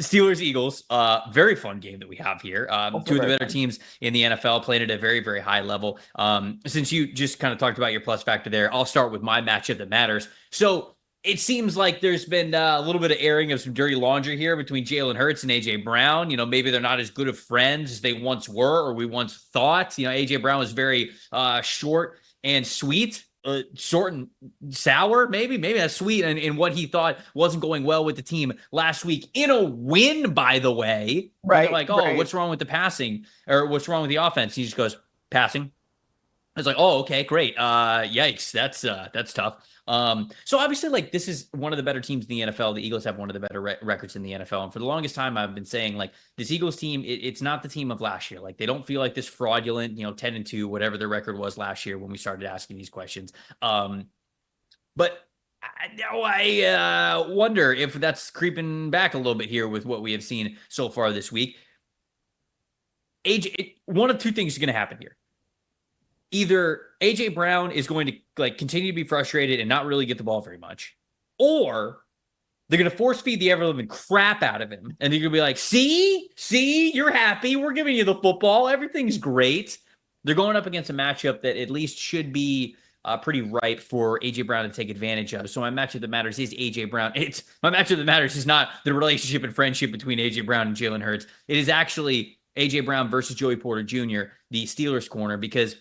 Steelers Eagles, very fun game that we have here. Two of the better teams in the NFL playing at a very, very high level. Since you just kind of talked about your plus factor there, I'll start with my matchup that matters. So it seems like there's been a little bit of airing of some dirty laundry here between Jalen Hurts and AJ Brown. You know, maybe they're not as good of friends as they once were or we once thought. You know, AJ Brown was very short and sweet. Short and sour, maybe that's sweet, and in what he thought wasn't going well with the team last week in a win, by the way. Right. Like, what's wrong with the passing, or what's wrong with the offense? He just goes, passing. It's like, oh, okay, great. Yikes, that's tough. So obviously, like, this is one of the better teams in the NFL. The Eagles have one of the better records in the NFL. And for the longest time, I've been saying, like, this Eagles team, it's not the team of last year. Like, they don't feel like this fraudulent, 10-2, whatever their record was last year when we started asking these questions. But I wonder if that's creeping back a little bit here with what we have seen so far this week. One of two things is going to happen here. Either AJ Brown is going to continue to be frustrated and not really get the ball very much, or they're going to force feed the ever living crap out of him. And they're going to be like, see, you're happy. We're giving you the football. Everything's great. They're going up against a matchup that at least should be pretty ripe for AJ Brown to take advantage of. So my matchup that matters is AJ Brown. My matchup that matters is not the relationship and friendship between AJ Brown and Jalen Hurts. It is actually AJ Brown versus Joey Porter Jr., the Steelers corner, because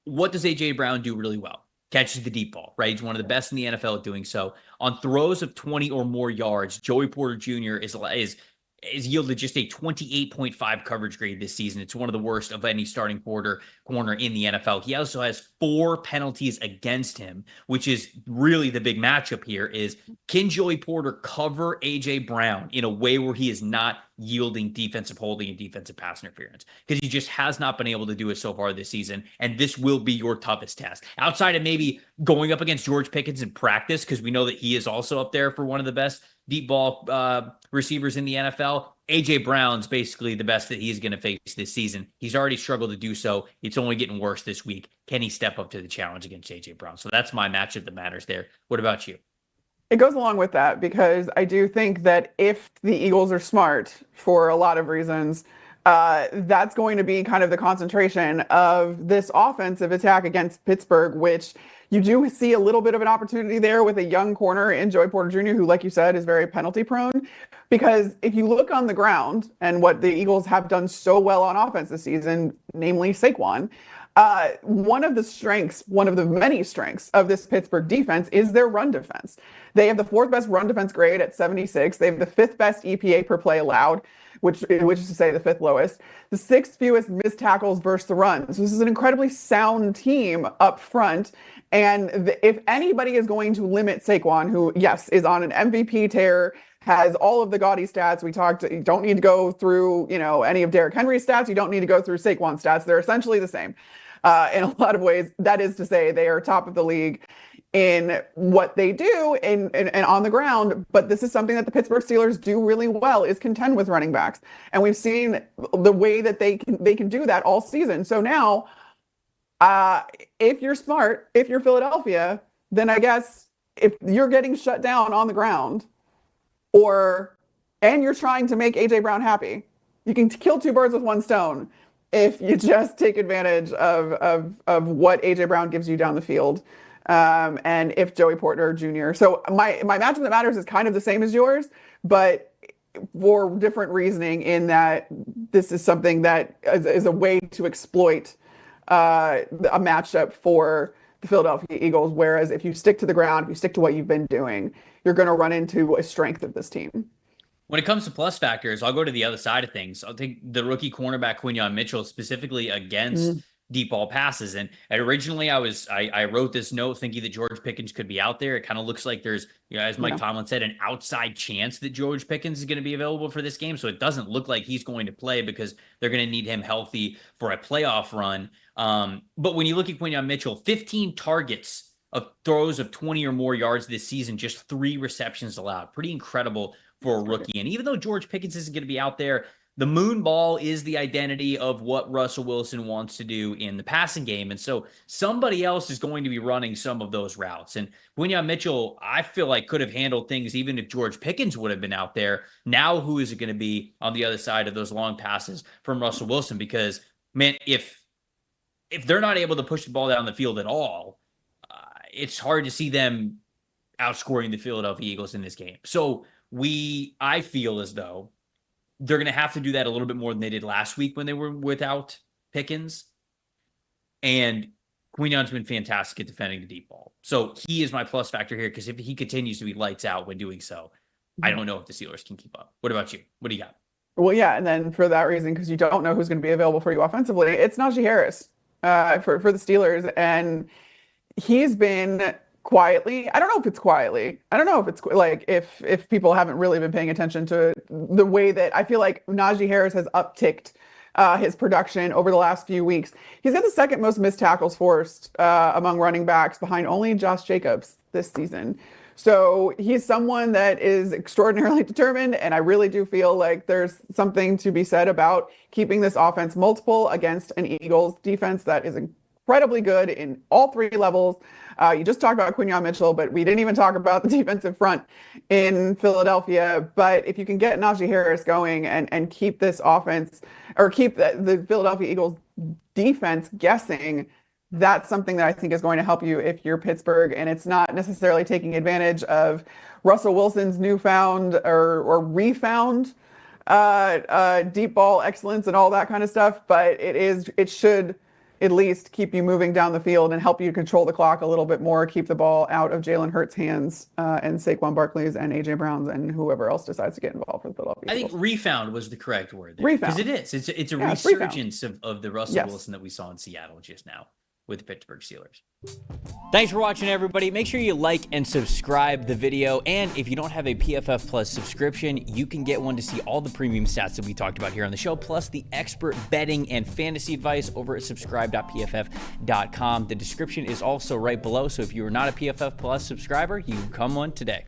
what does A.J. Brown do really well? Catches the deep ball, right? He's one of the best in the NFL at doing so. On throws of 20 or more yards, Joey Porter Jr. is yielded just a 28.5 coverage grade this season. It's one of the worst of any starting corner in the NFL. He also has 4 penalties against him, which is really the big matchup here is, can Joey Porter cover A.J. Brown in a way where he is not yielding defensive holding and defensive pass interference? Because he just has not been able to do it so far this season, and this will be your toughest test. Outside of maybe going up against George Pickens in practice, because we know that he is also up there for one of the best deep ball receivers in the NFL, A.J. Brown's basically the best that he's going to face this season. He's already struggled to do so. It's only getting worse this week. Can he step up to the challenge against A.J. Brown? So that's my matchup that matters there. What about you? It goes along with that because I do think that if the Eagles are smart for a lot of reasons, that's going to be kind of the concentration of this offensive attack against Pittsburgh, which you do see a little bit of an opportunity there with a young corner in Joey Porter Jr., who, like you said, is very penalty prone. Because if you look on the ground and what the Eagles have done so well on offense this season, namely Saquon, one of the many strengths of this Pittsburgh defense is their run defense. They have the 4th best run defense grade at 76. They have the 5th best EPA per play allowed, which is to say the 5th lowest. The 6th fewest missed tackles versus the run. So this is an incredibly sound team up front. And if anybody is going to limit Saquon, who, yes, is on an MVP tear, has all of the gaudy stats. You don't need to go through, any of Derrick Henry's stats. You don't need to go through Saquon's stats. They're essentially the same. In a lot of ways, that is to say they are top of the league in what they do and on the ground. But this is something that the Pittsburgh Steelers do really well, is contend with running backs. And we've seen the way that they can do that all season. So now, if you're smart, if you're Philadelphia, then I guess if you're getting shut down on the ground and you're trying to make A.J. Brown happy, you can kill 2 birds with 1 stone if you just take advantage of what A.J. Brown gives you down the field. And if Joey Porter Jr. So my matchup that matters is kind of the same as yours, but for different reasoning in that this is something that is a way to exploit a matchup for the Philadelphia Eagles. Whereas if you stick to the ground, if you stick to what you've been doing, you're going to run into a strength of this team. When it comes to plus factors, I'll go to the other side of things. I'll take the rookie cornerback Quinyon Mitchell specifically against deep ball passes. And originally I wrote this note thinking that George Pickens could be out there. It kind of looks like there's, as Mike Tomlin said, an outside chance that George Pickens is going to be available for this game. So it doesn't look like he's going to play because they're going to need him healthy for a playoff run. But when you look at Quinyon Mitchell, 15 targets of throws of 20 or more yards this season, just 3 receptions allowed. Pretty incredible for a rookie. And even though George Pickens isn't going to be out there, the moon ball is the identity of what Russell Wilson wants to do in the passing game. And so somebody else is going to be running some of those routes. And Quinyon Mitchell, I feel like could have handled things even if George Pickens would have been out there. Now, who is it going to be on the other side of those long passes from Russell Wilson? Because, man, if they're not able to push the ball down the field at all, it's hard to see them outscoring the Philadelphia Eagles in this game. So I feel as though they're going to have to do that a little bit more than they did last week when they were without Pickens. And Quinyon's been fantastic at defending the deep ball. So he is my plus factor here, because if he continues to be lights out when doing so, I don't know if the Steelers can keep up. What about you? What do you got? Well, yeah, and then for that reason, because you don't know who's going to be available for you offensively, it's Najee Harris for the Steelers. And he's been quietly, I don't know if it's quietly, I don't know if it's like if people haven't really been paying attention to the way that I feel like Najee Harris has upticked his production over the last few weeks. He's got the second most missed tackles forced among running backs, behind only Josh Jacobs this season. So he's someone that is extraordinarily determined, and I really do feel like there's something to be said about keeping this offense multiple against an Eagles defense that is incredibly good in all three levels. You just talked about Quinyon Mitchell, but we didn't even talk about the defensive front in Philadelphia. But if you can get Najee Harris going and keep this offense, or keep the Philadelphia Eagles defense guessing, that's something that I think is going to help you if you're Pittsburgh. And it's not necessarily taking advantage of Russell Wilson's newfound or refound deep ball excellence and all that kind of stuff. But it should at least keep you moving down the field and help you control the clock a little bit more, keep the ball out of Jalen Hurts' hands and Saquon Barkley's and AJ Brown's and whoever else decides to get involved with Philadelphia. I think refound was the correct word. Refound. Because it is. It's a resurgence of the Russell Wilson that we saw in Seattle just now with the Pittsburgh Steelers. Thanks for watching, everybody. Make sure you like and subscribe the video. And if you don't have a PFF Plus subscription, you can get one to see all the premium stats that we talked about here on the show, plus the expert betting and fantasy advice over at subscribe.pff.com. The description is also right below. So if you are not a PFF Plus subscriber, you can become one today.